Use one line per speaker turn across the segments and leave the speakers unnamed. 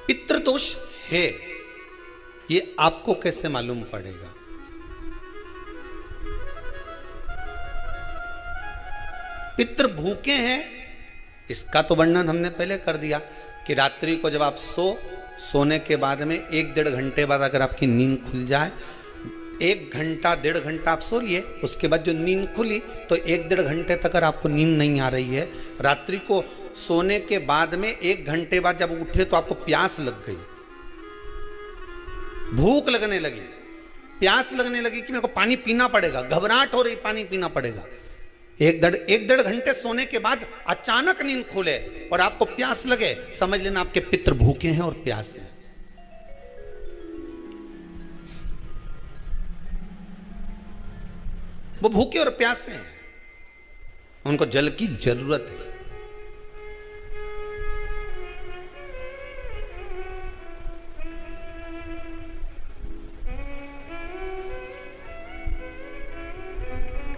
पितृदोष है, ये आपको कैसे मालूम पड़ेगा? पितृ भूखे हैं, इसका तो वर्णन हमने पहले कर दिया कि रात्रि को जब आप सोने के बाद में 1-1.5 घंटे बाद अगर आपकी नींद खुल जाए, 1 घंटा 1.5 घंटा आप सो लिए, उसके बाद जो नींद खुली तो 1-1.5 घंटे तक अगर आपको नींद नहीं आ रही है, रात्रि को सोने के बाद में 1 घंटे बाद जब उठे तो आपको प्यास लग गई, भूख लगने लगी, प्यास लगने लगी कि मेरे को पानी पीना पड़ेगा, घबराहट हो रही, पानी पीना पड़ेगा। 1-1.5 घंटे सोने के बाद अचानक नींद खुले और आपको प्यास लगे, समझ लेना आपके पितृ भूखे हैं और प्यास है। वो भूखे और प्यासे हैं, उनको जल की जरूरत है।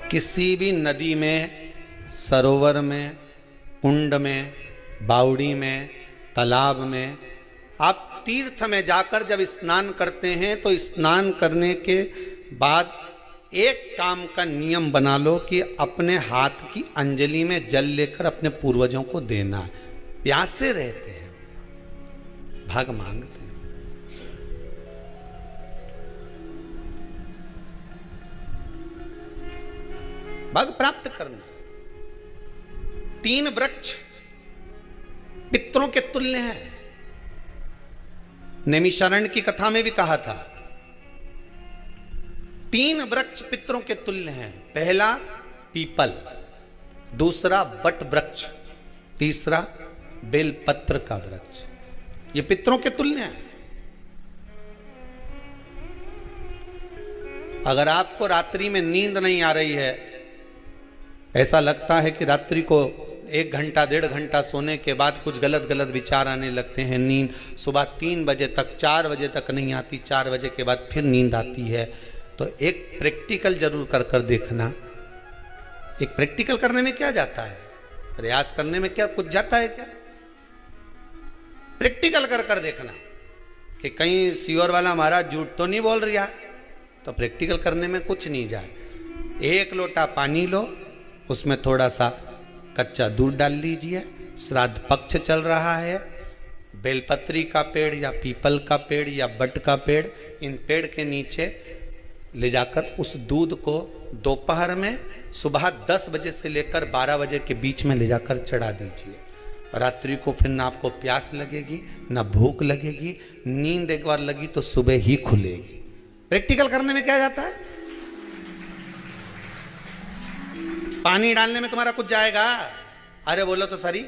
किसी भी नदी में, सरोवर में, कुंड में, बावड़ी में, तालाब में, आप तीर्थ में जाकर जब स्नान करते हैं तो स्नान करने के बाद एक काम का नियम बना लो कि अपने हाथ की अंजलि में जल लेकर अपने पूर्वजों को देना। प्यासे रहते हैं, भाग मांगते हैं। भाग प्राप्त करना। 3 वृक्ष पितरों के तुल्य हैं। नैमिषारण्य की कथा में भी कहा था 3 वृक्ष पितरों के तुल्य हैं। पहला पीपल, दूसरा बट वृक्ष, तीसरा बेलपत्र का वृक्ष। ये पितरों के तुल्य हैं। अगर आपको रात्रि में नींद नहीं आ रही है, ऐसा लगता है कि रात्रि को 1 घंटा 1.5 घंटा सोने के बाद कुछ गलत गलत विचार आने लगते हैं, नींद सुबह 3 बजे तक 4 बजे तक नहीं आती, 4 बजे के बाद फिर नींद आती है, तो एक प्रैक्टिकल जरूर कर देखना। एक प्रैक्टिकल करने में क्या जाता है? प्रयास करने में क्या कुछ जाता है क्या? प्रैक्टिकल कर देखना कि कहीं सीओर वाला महाराज झूठ तो नहीं बोल रहा, तो प्रैक्टिकल करने में कुछ नहीं जाए। 1 लोटा पानी लो, उसमें थोड़ा सा कच्चा दूध डाल लीजिए, श्राद्ध पक्ष चल रहा है, बेलपत्री का पेड़ या पीपल का पेड़ या बट का पेड़, इन पेड़ के नीचे ले जाकर उस दूध को दोपहर में सुबह 10 बजे से लेकर 12 बजे के बीच में ले जाकर चढ़ा दीजिए। रात्रि को फिर ना आपको प्यास लगेगी, ना भूख लगेगी, नींद एक बार लगी तो सुबह ही खुलेगी। प्रैक्टिकल करने में क्या जाता है? पानी डालने में तुम्हारा कुछ जाएगा? अरे बोलो तो सरी,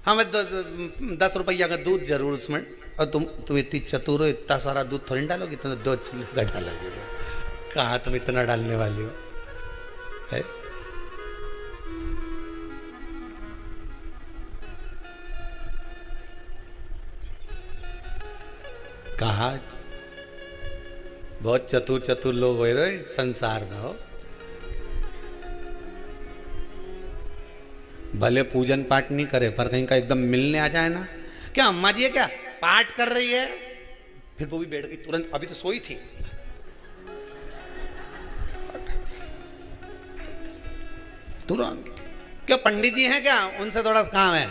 हमें 10 रुपया का दूध जरूर उसमें, और तुम इतनी चतुर हो, इतना सारा दूध थोड़ी डालोगी, तो 2 चिल्ला डालोगे। कहाँ तुम इतना डालने वाली हो है? कहा बहुत चतुर लोग हो रहे संसार में हो। भले पूजन पाठ नहीं करे, पर कहीं का एकदम मिलने आ जाए ना, क्या अम्मा जी है क्या पाठ कर रही है, फिर वो भी बैठ गई तुरंत, अभी तो सोई थी। तुरंत क्या पंडित जी हैं क्या, उनसे थोड़ा सा काम है,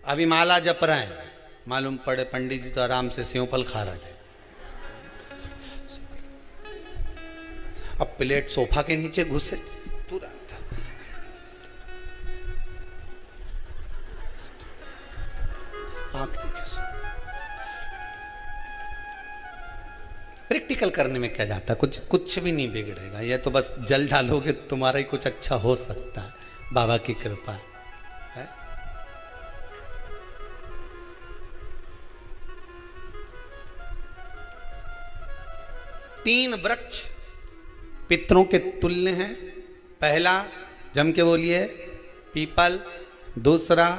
अभी माला जप रहे हैं, मालूम पड़े पंडित जी तो आराम से सेव फल खा रहे थे। अब प्लेट सोफा के नीचे घुसे तुरंत। प्रैक्टिकल करने में क्या जाता है? कुछ भी नहीं बिगड़ेगा, ये तो बस जल डालोगे तुम्हारा ही कुछ अच्छा हो सकता है, बाबा की कृपा है। 3 वृक्ष पितरों के तुल्य हैं। पहला जम के बोलिए पीपल, दूसरा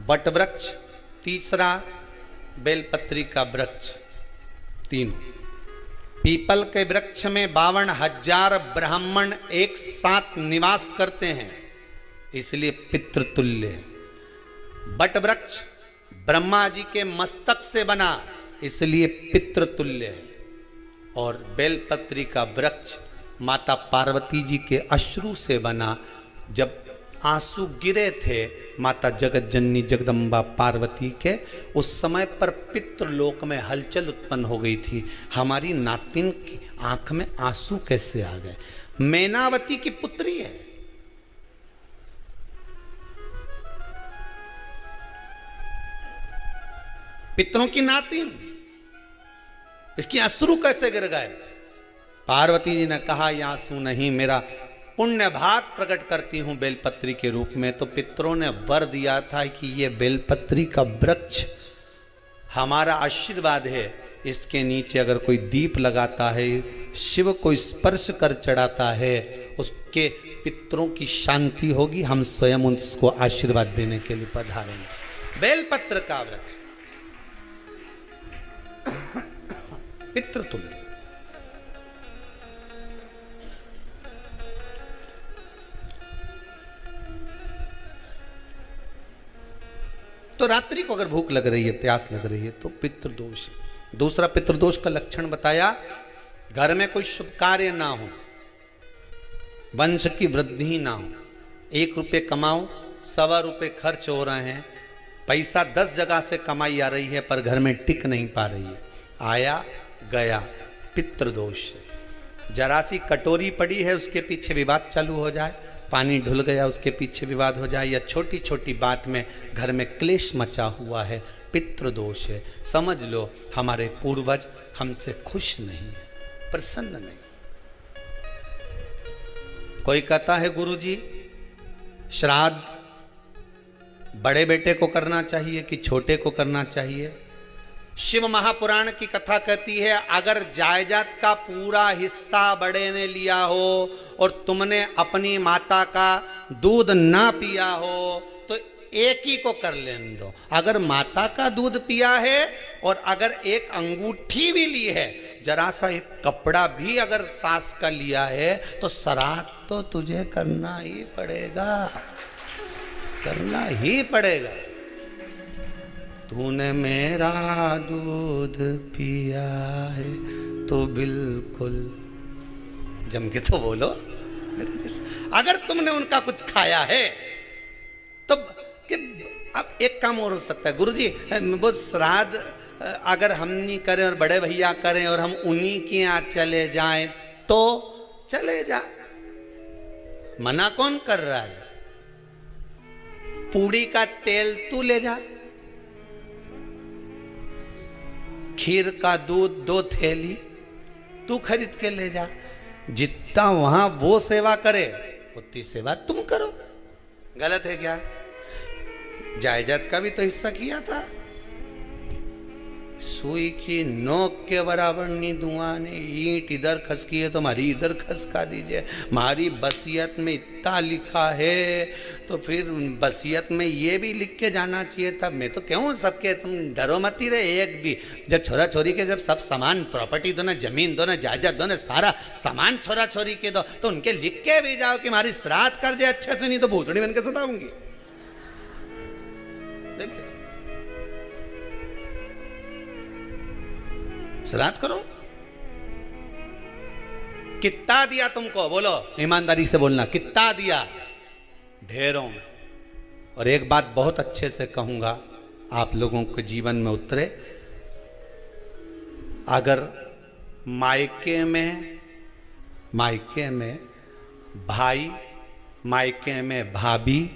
बट वृक्ष, तीसरा बेलपत्री का वृक्ष। तीनों पीपल के वृक्ष में 52,000 ब्राह्मण एक साथ निवास करते हैं, इसलिए पितृतुल्य है। बट वृक्ष ब्रह्मा जी के मस्तक से बना, इसलिए पितृतुल्य है। और बेलपत्री का वृक्ष माता पार्वती जी के अश्रु से बना। जब आंसू गिरे थे माता जगत जननी जगदम्बा पार्वती के, उस समय पर पितृलोक में हलचल उत्पन्न हो गई थी। हमारी नातिन की आंख में आंसू कैसे आ गए? मैनावती की पुत्री है, पितरों की नातिन, इसकी अश्रु कैसे गिर गए? पार्वती जी ने कहा ये आंसू नहीं, मेरा पुण्य भाग प्रकट करती हूं बेलपत्री के रूप में। तो पितरों ने वर दिया था कि ये बेलपत्री का वृक्ष हमारा आशीर्वाद है, इसके नीचे अगर कोई दीप लगाता है, शिव को स्पर्श कर चढ़ाता है, उसके पितरों की शांति होगी, हम स्वयं उसको आशीर्वाद देने के लिए पधारेंगे। बेलपत्र का वृक्ष पितृतुल्य। तो रात्रि को अगर भूख लग रही है, प्यास लग रही है, तो पितृदोष है। दूसरा पितृदोष का लक्षण बताया, घर में कोई शुभ कार्य ना हो, वंश की वृद्धि ना हो, 1 रुपये कमाओ, 1.25 रुपये खर्च हो रहे हैं, पैसा 10 जगह से कमाई आ रही है पर घर में टिक नहीं पा रही है, आया गया, पितृदोष है। जरा सी कटोरी पड़ी है उसके पीछे विवाद चालू हो जाए, पानी ढुल गया उसके पीछे विवाद हो जाए, या छोटी छोटी बात में घर में क्लेश मचा हुआ है, पितृदोष है। समझ लो हमारे पूर्वज हमसे खुश नहीं है, प्रसन्न नहीं। कोई कहता है गुरुजी श्राद्ध बड़े बेटे को करना चाहिए कि छोटे को करना चाहिए? शिव महापुराण की कथा कहती है, अगर जायदाद का पूरा हिस्सा बड़े ने लिया हो और तुमने अपनी माता का दूध ना पिया हो तो एक ही को कर लेने दो। अगर माता का दूध पिया है और अगर एक अंगूठी भी ली है, जरा सा एक कपड़ा भी अगर सास का लिया है, तो श्राद्ध तो तुझे करना ही पड़ेगा, करना ही पड़ेगा। तूने मेरा दूध पिया है तो बिल्कुल जम के तो बोलो। अगर तुमने उनका कुछ खाया है तो कि अब एक काम और हो सकता है, गुरुजी वो श्राद्ध अगर हम नहीं करें और बड़े भैया करें और हम उन्हीं के यहाँ चले जाएं तो चले जा, मना कौन कर रहा है? पूड़ी का तेल तू ले जा, खीर का दूध 2 थैली तू खरीद के ले जा। जितना वहां वो सेवा करे उतनी सेवा तुम करो। गलत है क्या? जायदाद का भी तो हिस्सा किया था। सुई की नोक के बराबर नहीं धुआं ने, ईंट इधर खसकी है तो हमारी इधर खसका दीजिए। हमारी बसियत में इतना लिखा है तो फिर बसियत में ये भी लिख के जाना चाहिए था। मैं तो क्यों सबके, तुम डरो मत ही रहे एक भी। जब छोरा छोरी के जब सब सामान, प्रॉपर्टी दो ना, जमीन दो ना, जायदाद दो ना, सारा सामान छोरा छोरी के दो, तो उनके लिख के भी जाओ कि हमारी श्राद्ध कर दे अच्छे से, नहीं तो भूतड़ी बन के सताऊंगी। देखिए श्राद्ध करो। कितना दिया तुमको? बोलो ईमानदारी से बोलना, कितना दिया? ढेरों। और एक बात बहुत अच्छे से कहूंगा, आप लोगों के जीवन में उतरे। अगर मायके में भाई, मायके में भाभी,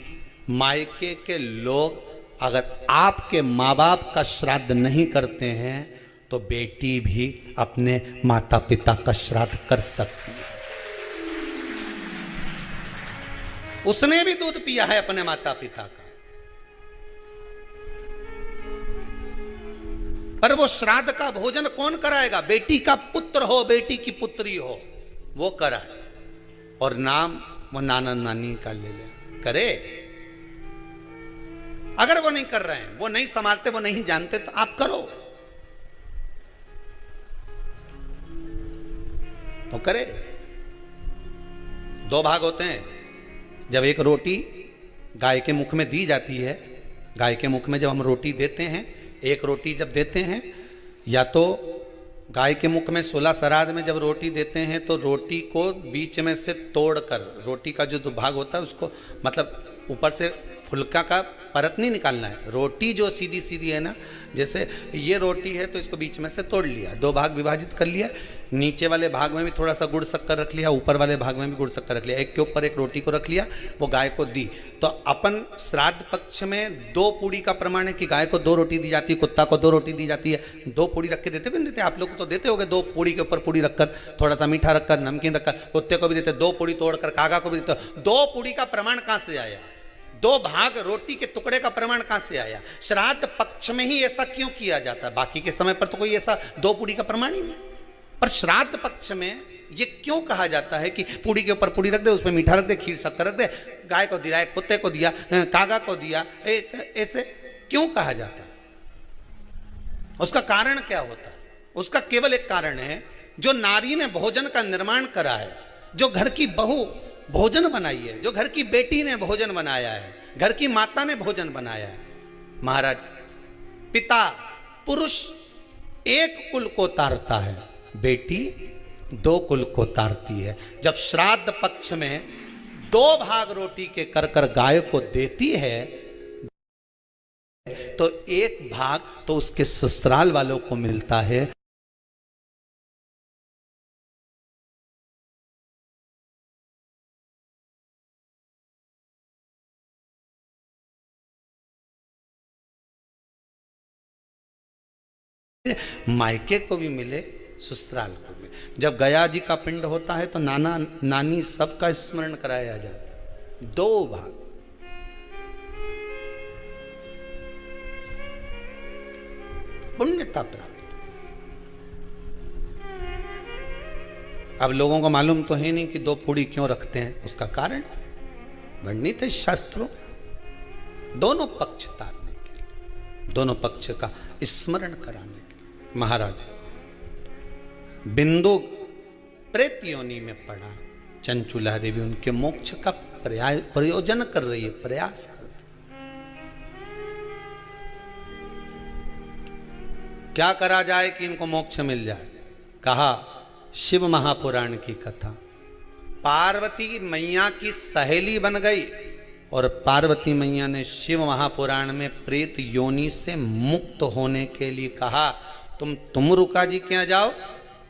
मायके के लोग अगर आपके माँ बाप का श्राद्ध नहीं करते हैं तो बेटी भी अपने माता पिता का श्राद्ध कर सकती है। उसने भी दूध पिया है अपने माता पिता का, पर वो श्राद्ध का भोजन कौन कराएगा? बेटी का पुत्र हो, बेटी की पुत्री हो, वो कराए। और नाम वो नाना नानी का ले ले, करे। अगर वो नहीं कर रहे हैं, वो नहीं संभालते, वो नहीं जानते, तो आप करो तो करे। 2 भाग होते हैं। जब एक रोटी गाय के मुख में दी जाती है, गाय के मुख में जब हम रोटी देते हैं, एक रोटी जब देते हैं, या तो गाय के मुख में 16 श्राद्ध में जब रोटी देते हैं तो रोटी को बीच में से तोड़कर, रोटी का जो भाग होता है उसको, मतलब ऊपर से फुलका का परत नहीं निकालना है, रोटी जो सीधी सीधी है ना, जैसे ये रोटी है तो इसको बीच में से तोड़ लिया, 2 भाग विभाजित कर लिया, नीचे वाले भाग में भी थोड़ा सा गुड़ शक्कर रख लिया, ऊपर वाले भाग में भी गुड़ शक्कर रख लिया, एक के ऊपर एक रोटी को रख लिया, वो गाय को दी। तो अपन श्राद्ध पक्ष में 2 पूड़ी का प्रमाण है कि गाय को 2 रोटी दी जाती है, कुत्ता को 2 रोटी दी जाती है। 2 पूड़ी रख के देते हो, देते आप लोग तो देते होगे, 2 पूड़ी के ऊपर पूड़ी रखकर, थोड़ा सा मीठा रखकर, नमकीन रखकर, कुत्ते को भी देते, 2 पूड़ी तोड़कर कागा को भी देते। 2 पूड़ी का प्रमाण कहाँ से आया? 2 भाग रोटी के टुकड़े का प्रमाण कहां से आया? श्राद्ध पक्ष में ही ऐसा क्यों किया जाता है? बाकी के समय पर तो कोई ऐसा 2 पूड़ी का प्रमाण ही नहीं, पर श्राद्ध पक्ष में ये क्यों कहा जाता है कि पूड़ी के ऊपर पूड़ी रख दे, उसमें मीठा रख दे, खीर शक्कर रख दे, गाय को दिया, कुत्ते को दिया, कागा को दिया, ऐसे क्यों कहा जाता है? उसका कारण क्या होता है? उसका केवल एक कारण है, जो नारी ने भोजन का निर्माण करा है, जो घर की बहू भोजन बनाई है, जो घर की बेटी ने भोजन बनाया है, घर की माता ने भोजन बनाया है। महाराज, पिता पुरुष एक कुल को तारता है, बेटी 2 कुल को तारती है। जब श्राद्ध पक्ष में 2 भाग रोटी के कर कर गाय को देती है तो 1 भाग तो उसके ससुराल वालों को मिलता है। मायके को भी मिले, ससुराल को भी। जब गया जी का पिंड होता है तो नाना नानी सबका स्मरण कराया जाता है। 2 भाग, पुण्यता प्राप्त। अब लोगों को मालूम तो है नहीं कि 2 पूड़ी क्यों रखते हैं, उसका कारण वर्णित है शास्त्रों। दोनों पक्ष तारने के लिए, दोनों पक्ष का स्मरण कराने के लिए। महाराज, बिंदु प्रेत योनि में पड़ा, चंचुला देवी उनके मोक्ष का प्रयोजन कर रही है, प्रयास कर रही। क्या करा जाए कि इनको मोक्ष मिल जाए? कहा शिव महापुराण की कथा। पार्वती मैया की सहेली बन गई और पार्वती मैया ने शिव महापुराण में प्रेत योनि से मुक्त होने के लिए कहा, तुम रुका जी के यहाँ जाओ,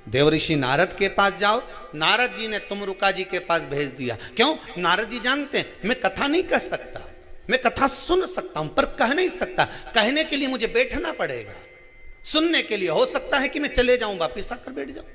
देवऋषि नारद के पास जाओ। नारद जी ने तुमरुका जी के पास भेज दिया। क्यों? नारद जी जानते हैं मैं कथा नहीं कर सकता, मैं कथा सुन सकता हूं पर कह नहीं सकता। कहने के लिए मुझे बैठना पड़ेगा, सुनने के लिए हो सकता है कि मैं चले जाऊं, वापिस आकर बैठ जाऊं।